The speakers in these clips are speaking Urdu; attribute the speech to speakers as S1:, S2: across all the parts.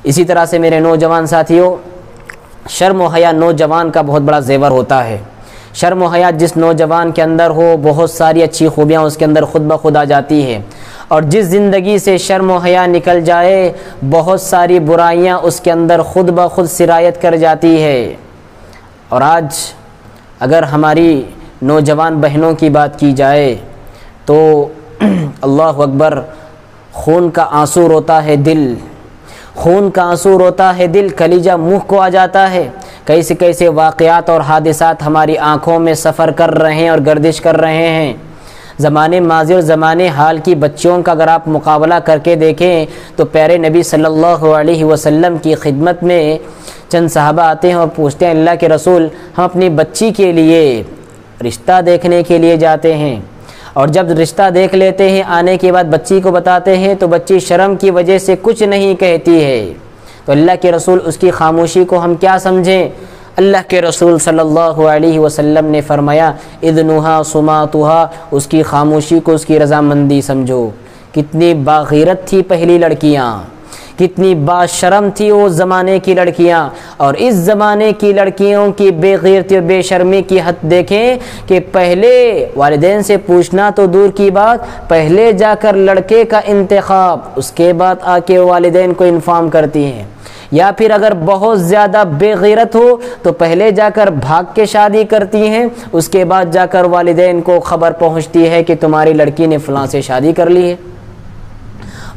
S1: اسی طرح سے میرے نوجوان ساتھیوں، شرم و حیا نوجوان کا بہت بڑا زیور ہوتا ہے۔ شرم و حیا جس نوجوان کے اندر ہو، بہت ساری اچھی خوبیاں اس کے اندر خود بخود آ جاتی ہے، اور جس زندگی سے شرم و حیا نکل جائے، بہت ساری برائیاں اس کے اندر خود بخود سرایت کر جاتی ہے۔ اور آج اگر ہماری نوجوان بہنوں کی بات کی جائے تو اللہ اکبر، خون کا آنسو روتا ہے دل، خون کا آنسو روتا ہے دل، کلیجہ منہ کو آ جاتا ہے۔ کیسے کیسے واقعات اور حادثات ہماری آنکھوں میں سفر کر رہے ہیں اور گردش کر رہے ہیں۔ زمانے ماضی اور زمانے حال کی بچیوں کا اگر آپ مقابلہ کر کے دیکھیں تو پیارے نبی صلی اللہ علیہ وسلم کی خدمت میں چند صحابہ آتے ہیں اور پوچھتے ہیں، اللہ کے رسول، ہم اپنی بچی کے لیے رشتہ دیکھنے کے لیے جاتے ہیں، اور جب رشتہ دیکھ لیتے ہیں آنے کے بعد بچی کو بتاتے ہیں تو بچی شرم کی وجہ سے کچھ نہیں کہتی ہے، تو اللہ کے رسول اس کی خاموشی کو ہم کیا سمجھیں؟ اللہ کے رسول صلی اللہ علیہ وسلم نے فرمایا، اذنھا صماتھا، اس کی خاموشی کو اس کی رضامندی سمجھو۔ کتنی باغیرت تھی پہلی لڑکیاں، کتنی باشرم تھی وہ زمانے کی لڑکیاں، اور اس زمانے کی لڑکیوں کی بے غیرتی و بے شرمی کی حد دیکھیں کہ پہلے والدین سے پوچھنا تو دور کی بات، پہلے جا کر لڑکے کا انتخاب، اس کے بعد آ کے والدین کو انفارم کرتی ہیں، یا پھر اگر بہت زیادہ بے غیرت ہو تو پہلے جا کر بھاگ کے شادی کرتی ہیں، اس کے بعد جا کر والدین کو خبر پہنچتی ہے کہ تمہاری لڑکی نے فلاں سے شادی کر لی ہے۔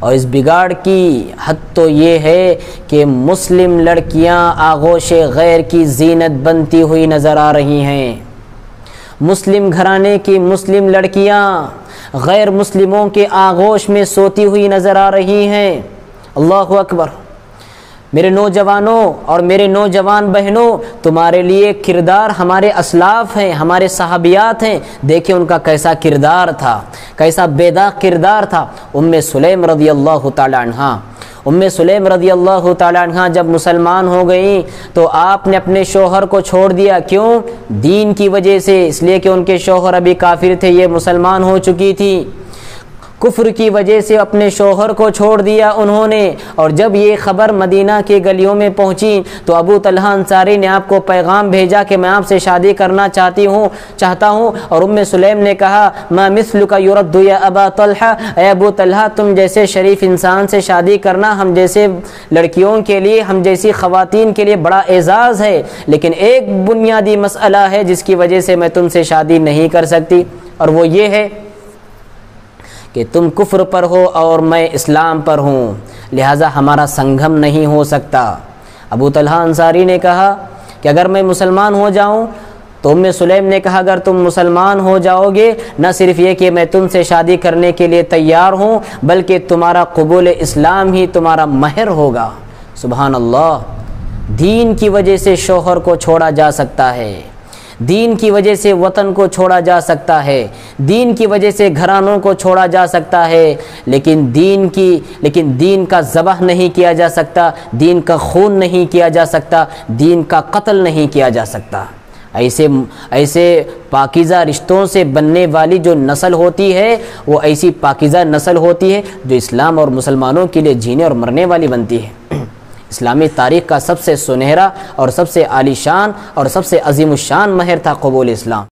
S1: اور اس بگاڑ کی حد تو یہ ہے کہ مسلم لڑکیاں آغوش غیر کی زینت بنتی ہوئی نظر آ رہی ہیں۔ مسلم گھرانے کی مسلم لڑکیاں غیر مسلموں کے آغوش میں سوتی ہوئی نظر آ رہی ہیں۔ اللہ اکبر۔ میرے نوجوانوں اور میرے نوجوان بہنوں، تمہارے لیے کردار ہمارے اسلاف ہیں، ہمارے صحابیات ہیں، دیکھیں ان کا کیسا کردار تھا، کیسا بے داغ کردار تھا۔ ام سلیم رضی اللہ تعالی عنہا، ام سلیم رضی اللہ تعالی عنہا جب مسلمان ہو گئیں تو آپ نے اپنے شوہر کو چھوڑ دیا، کیوں؟ دین کی وجہ سے، اس لیے کہ ان کے شوہر ابھی کافر تھے، یہ مسلمان ہو چکی تھی۔ کفر کی وجہ سے اپنے شوہر کو چھوڑ دیا انہوں نے، اور جب یہ خبر مدینہ کے گلیوں میں پہنچی تو ابو طلحہ انصاری نے آپ کو پیغام بھیجا کہ میں آپ سے شادی کرنا چاہتا ہوں، اور ام سلیم نے کہا، ما مثلک یرد یا ابا طلحہ، اے ابو طلحہ تم جیسے شریف انسان سے شادی کرنا ہم جیسے لڑکیوں کے لیے، ہم جیسی خواتین کے لیے بڑا اعزاز ہے، لیکن ایک بنیادی مسئلہ ہے جس کی وجہ سے میں تم سے شادی نہیں کر سکتی، اور وہ یہ ہے کہ تم کفر پر ہو اور میں اسلام پر ہوں، لہٰذا ہمارا سنگم نہیں ہو سکتا۔ ابو طلحہ انصاری نے کہا کہ اگر میں مسلمان ہو جاؤں، تو ام سلیم نے کہا اگر تم مسلمان ہو جاؤ گے، نہ صرف یہ کہ میں تم سے شادی کرنے کے لیے تیار ہوں، بلکہ تمہارا قبول اسلام ہی تمہارا مہر ہوگا۔ سبحان اللہ۔ دین کی وجہ سے شوہر کو چھوڑا جا سکتا ہے، دین کی وجہ سے وطن کو چھوڑا جا سکتا ہے، دین کی وجہ سے گھرانوں کو چھوڑا جا سکتا ہے، لیکن دین کا ذبح نہیں کیا جا سکتا، دین کا خون نہیں کیا جا سکتا، دین کا قتل نہیں کیا جا سکتا۔ ایسے پاکیزہ رشتوں سے بننے والی جو نسل ہوتی ہے وہ ایسی پاکیزہ نسل ہوتی ہے جو اسلام اور مسلمانوں کے لیے جینے اور مرنے والی بنتی ہے۔ اسلامی تاریخ کا سب سے سنہرا اور سب سے عالی شان اور سب سے عظیم الشان مہر تھا قبول اسلام۔